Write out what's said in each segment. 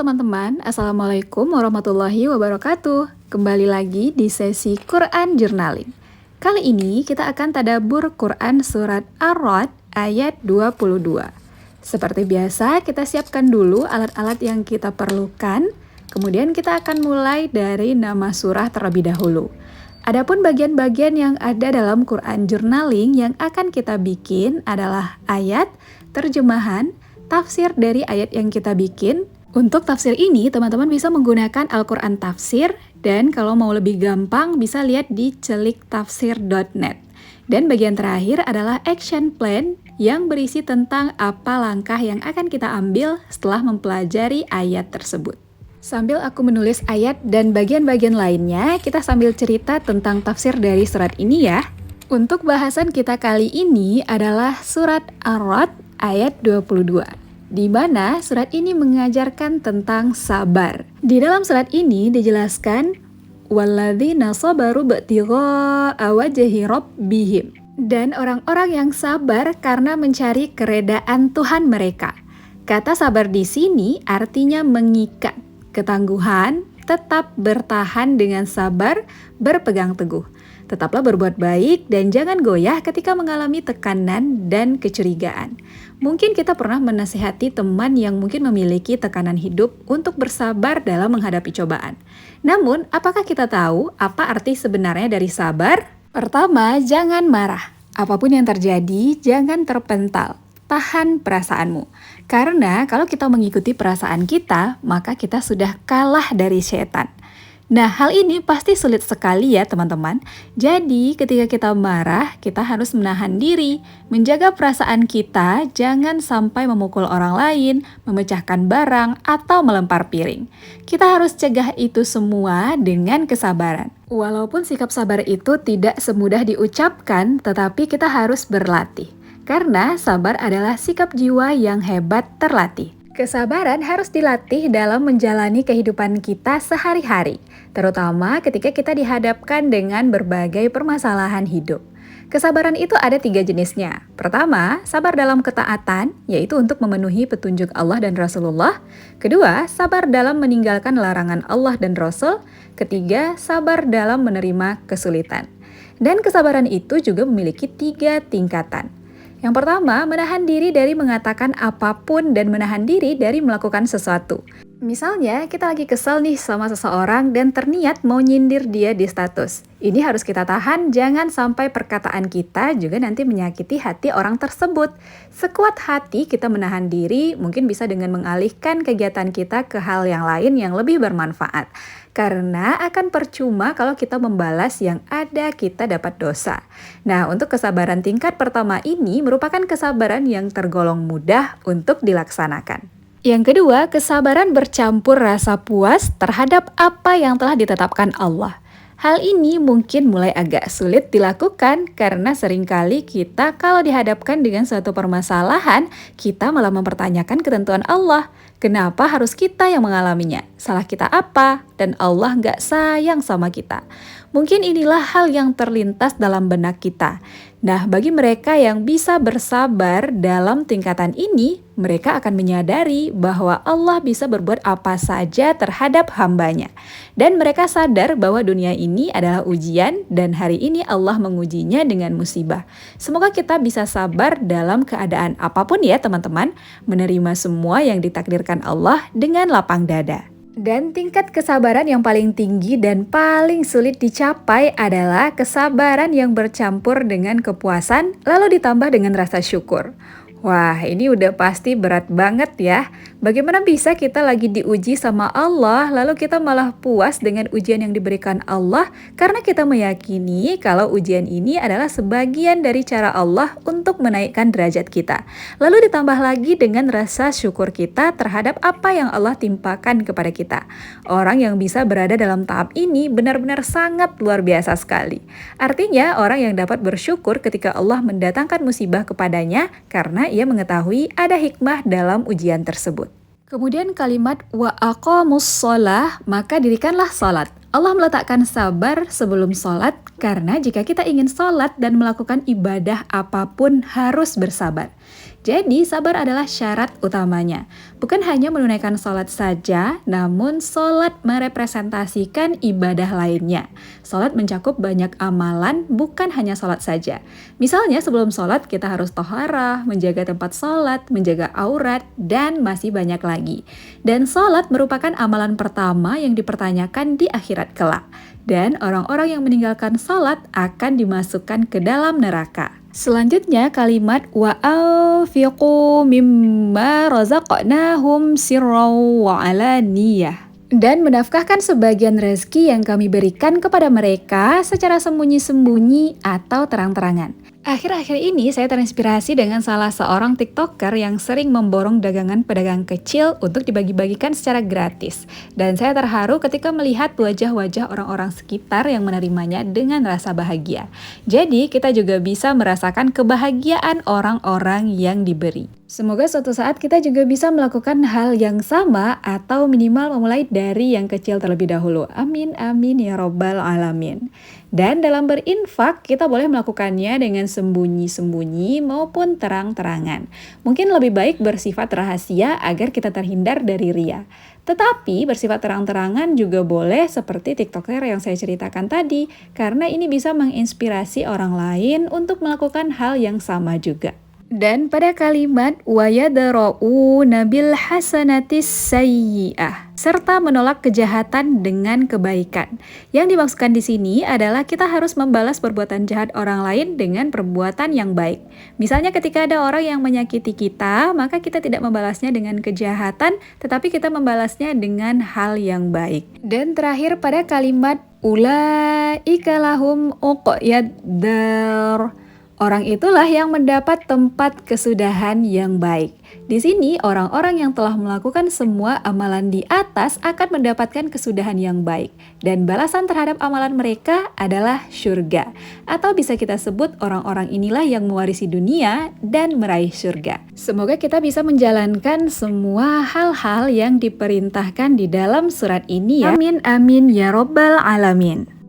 teman-teman, Assalamualaikum warahmatullahi wabarakatuh. Kembali lagi di sesi Quran Journaling. Kali ini kita akan tadabbur Quran surat Ar-Ra'd ayat 22. Seperti biasa, kita siapkan dulu alat-alat yang kita perlukan. Kemudian kita akan mulai dari nama surah terlebih dahulu. Adapun bagian-bagian yang ada dalam Quran Journaling yang akan kita bikin adalah ayat, terjemahan, tafsir dari ayat yang kita bikin. Untuk tafsir ini, teman-teman bisa menggunakan Al-Quran Tafsir, dan kalau mau lebih gampang bisa lihat di celiktafsir.net. Dan bagian terakhir adalah action plan yang berisi tentang apa langkah yang akan kita ambil setelah mempelajari ayat tersebut. Sambil aku menulis ayat dan bagian-bagian lainnya, kita sambil cerita tentang tafsir dari surat ini ya. Untuk bahasan kita kali ini adalah surat Ar-Ra'd ayat 22. Di mana surat ini mengajarkan tentang sabar. Di dalam surat ini dijelaskan walladzina sabaru btigha'a wajhi rabbihim, dan orang-orang yang sabar karena mencari keredaan Tuhan mereka. Kata sabar di sini artinya mengikat, ketangguhan, tetap bertahan dengan sabar, berpegang teguh. Tetaplah berbuat baik dan jangan goyah ketika mengalami tekanan dan kecurigaan. Mungkin kita pernah menasihati teman yang mungkin memiliki tekanan hidup untuk bersabar dalam menghadapi cobaan. Namun, apakah kita tahu apa arti sebenarnya dari sabar? Pertama, jangan marah. Apapun yang terjadi, jangan terpental. Tahan perasaanmu. Karena kalau kita mengikuti perasaan kita, maka kita sudah kalah dari setan. Nah, hal ini pasti sulit sekali ya teman-teman. Jadi, ketika kita marah, kita harus menahan diri, menjaga perasaan kita, jangan sampai memukul orang lain, memecahkan barang, atau melempar piring. Kita harus cegah itu semua dengan kesabaran. Walaupun sikap sabar itu tidak semudah diucapkan, tetapi kita harus berlatih. Karena sabar adalah sikap jiwa yang hebat terlatih. Kesabaran harus dilatih dalam menjalani kehidupan kita sehari-hari, terutama ketika kita dihadapkan dengan berbagai permasalahan hidup. Kesabaran itu ada 3 jenisnya. Pertama, sabar dalam ketaatan, yaitu untuk memenuhi petunjuk Allah dan Rasulullah. Kedua, sabar dalam meninggalkan larangan Allah dan Rasul. Ketiga, sabar dalam menerima kesulitan. Dan kesabaran itu juga memiliki 3 tingkatan. Yang pertama, menahan diri dari mengatakan apapun dan menahan diri dari melakukan sesuatu. Misalnya, kita lagi kesel nih sama seseorang dan terniat mau nyindir dia di status. Ini harus kita tahan, jangan sampai perkataan kita juga nanti menyakiti hati orang tersebut. Sekuat hati kita menahan diri, mungkin bisa dengan mengalihkan kegiatan kita ke hal yang lain yang lebih bermanfaat. Karena akan percuma kalau kita membalas yang ada kita dapat dosa. Nah, untuk kesabaran tingkat pertama ini merupakan kesabaran yang tergolong mudah untuk dilaksanakan. Yang kedua, kesabaran bercampur rasa puas terhadap apa yang telah ditetapkan Allah. Hal ini mungkin mulai agak sulit dilakukan karena seringkali kita kalau dihadapkan dengan suatu permasalahan, kita malah mempertanyakan ketentuan Allah. Kenapa harus kita yang mengalaminya? Salah kita apa? Dan Allah nggak sayang sama kita. Mungkin inilah hal yang terlintas dalam benak kita. Nah, bagi mereka yang bisa bersabar dalam tingkatan ini, mereka akan menyadari bahwa Allah bisa berbuat apa saja terhadap hambanya. Dan mereka sadar bahwa dunia ini adalah ujian dan hari ini Allah mengujinya dengan musibah. Semoga kita bisa sabar dalam keadaan apapun ya teman-teman, menerima semua yang ditakdirkan Allah dengan lapang dada. Dan tingkat kesabaran yang paling tinggi dan paling sulit dicapai adalah kesabaran yang bercampur dengan kepuasan lalu ditambah dengan rasa syukur. Wah, ini udah pasti berat banget ya. Bagaimana bisa kita lagi diuji sama Allah, lalu kita malah puas dengan ujian yang diberikan Allah karena kita meyakini kalau ujian ini adalah sebagian dari cara Allah untuk menaikkan derajat kita. Lalu ditambah lagi dengan rasa syukur kita terhadap apa yang Allah timpakan kepada kita. Orang yang bisa berada dalam tahap ini benar-benar sangat luar biasa sekali. Artinya, orang yang dapat bersyukur ketika Allah mendatangkan musibah kepadanya karena ia mengetahui ada hikmah dalam ujian tersebut. Kemudian kalimat wa aqamus shalah, maka dirikanlah salat. Allah meletakkan sabar sebelum salat karena jika kita ingin salat dan melakukan ibadah apapun harus bersabar. Jadi sabar adalah syarat utamanya. Bukan hanya menunaikan sholat saja, namun sholat merepresentasikan ibadah lainnya. Sholat mencakup banyak amalan, bukan hanya sholat saja. Misalnya sebelum sholat kita harus toharah, menjaga tempat sholat, menjaga aurat, dan masih banyak lagi. Dan sholat merupakan amalan pertama yang dipertanyakan di akhirat kelak. Dan orang-orang yang meninggalkan sholat akan dimasukkan ke dalam neraka. Selanjutnya kalimat wa anfiqu mimma razaqnahum sirran wa alaniyah. Dan menafkahkan sebagian rezeki yang kami berikan kepada mereka secara sembunyi-sembunyi atau terang-terangan. Akhir-akhir ini saya terinspirasi dengan salah seorang TikToker yang sering memborong dagangan pedagang kecil untuk dibagi-bagikan secara gratis. Dan saya terharu ketika melihat wajah-wajah orang-orang sekitar yang menerimanya dengan rasa bahagia. Jadi kita juga bisa merasakan kebahagiaan orang-orang yang diberi. Semoga suatu saat kita juga bisa melakukan hal yang sama atau minimal memulai dari yang kecil terlebih dahulu. Amin, amin ya robbal alamin. Dan dalam berinfak, kita boleh melakukannya dengan sembunyi-sembunyi maupun terang-terangan. Mungkin lebih baik bersifat rahasia agar kita terhindar dari ria. Tetapi bersifat terang-terangan juga boleh seperti TikToker yang saya ceritakan tadi, karena ini bisa menginspirasi orang lain untuk melakukan hal yang sama juga. Dan pada kalimat wayadra'una bil hasanatis sayyi'ah serta menolak kejahatan dengan kebaikan. Yang dimaksudkan di sini adalah kita harus membalas perbuatan jahat orang lain dengan perbuatan yang baik. Misalnya ketika ada orang yang menyakiti kita, maka kita tidak membalasnya dengan kejahatan, tetapi kita membalasnya dengan hal yang baik. Dan terakhir pada kalimat ulaika lahum uqyad dar. Orang itulah yang mendapat tempat kesudahan yang baik. Di sini, orang-orang yang telah melakukan semua amalan di atas akan mendapatkan kesudahan yang baik. Dan balasan terhadap amalan mereka adalah surga. Atau bisa kita sebut orang-orang inilah yang mewarisi dunia dan meraih surga. Semoga kita bisa menjalankan semua hal-hal yang diperintahkan di dalam surat ini ya. Amin, amin, ya robbal alamin.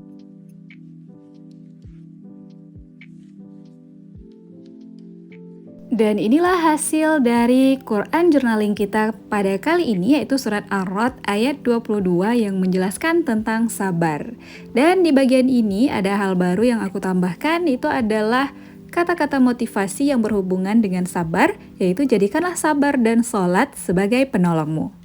Dan inilah hasil dari Quran journaling kita pada kali ini, yaitu surat Ar-Ra'd ayat 22 yang menjelaskan tentang sabar. Dan di bagian ini ada hal baru yang aku tambahkan, itu adalah kata-kata motivasi yang berhubungan dengan sabar, yaitu jadikanlah sabar dan sholat sebagai penolongmu.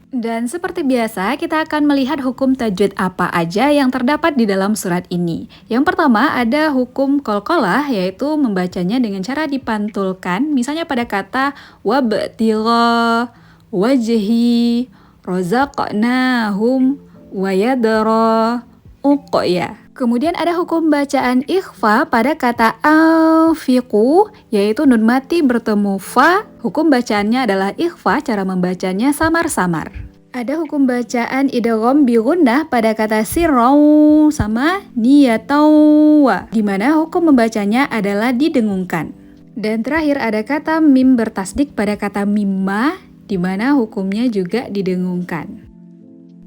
Dan seperti biasa, kita akan melihat hukum tajwid apa aja yang terdapat di dalam surat ini. Yang pertama ada hukum qalqalah, yaitu membacanya dengan cara dipantulkan, misalnya pada kata wabtira, wajhi, razaqnahum, wayadra, uqya. Kemudian ada hukum bacaan ikhfa pada kata anfiqu, yaitu nun mati bertemu fa. Hukum bacaannya adalah ikhfa, cara membacanya samar-samar. Ada hukum bacaan idgham bi gunnah pada kata sirrau sama niyatawa, di mana hukum membacanya adalah didengungkan. Dan terakhir ada kata mim bertasdik pada kata mimma, di mana hukumnya juga didengungkan.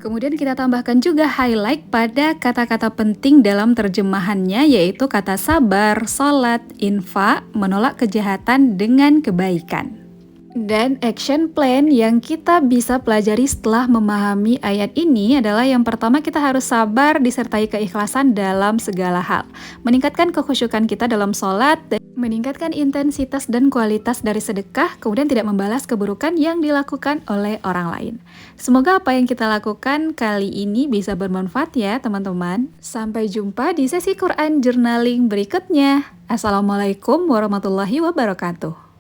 Kemudian kita tambahkan juga highlight pada kata-kata penting dalam terjemahannya, yaitu kata sabar, sholat, infak, menolak kejahatan dengan kebaikan. Dan action plan yang kita bisa pelajari setelah memahami ayat ini adalah yang pertama, kita harus sabar disertai keikhlasan dalam segala hal. Meningkatkan kekhusyukan kita dalam sholat, meningkatkan intensitas dan kualitas dari sedekah, kemudian tidak membalas keburukan yang dilakukan oleh orang lain. Semoga apa yang kita lakukan kali ini bisa bermanfaat ya teman-teman. Sampai jumpa di sesi Quran Journaling berikutnya. Assalamualaikum warahmatullahi wabarakatuh.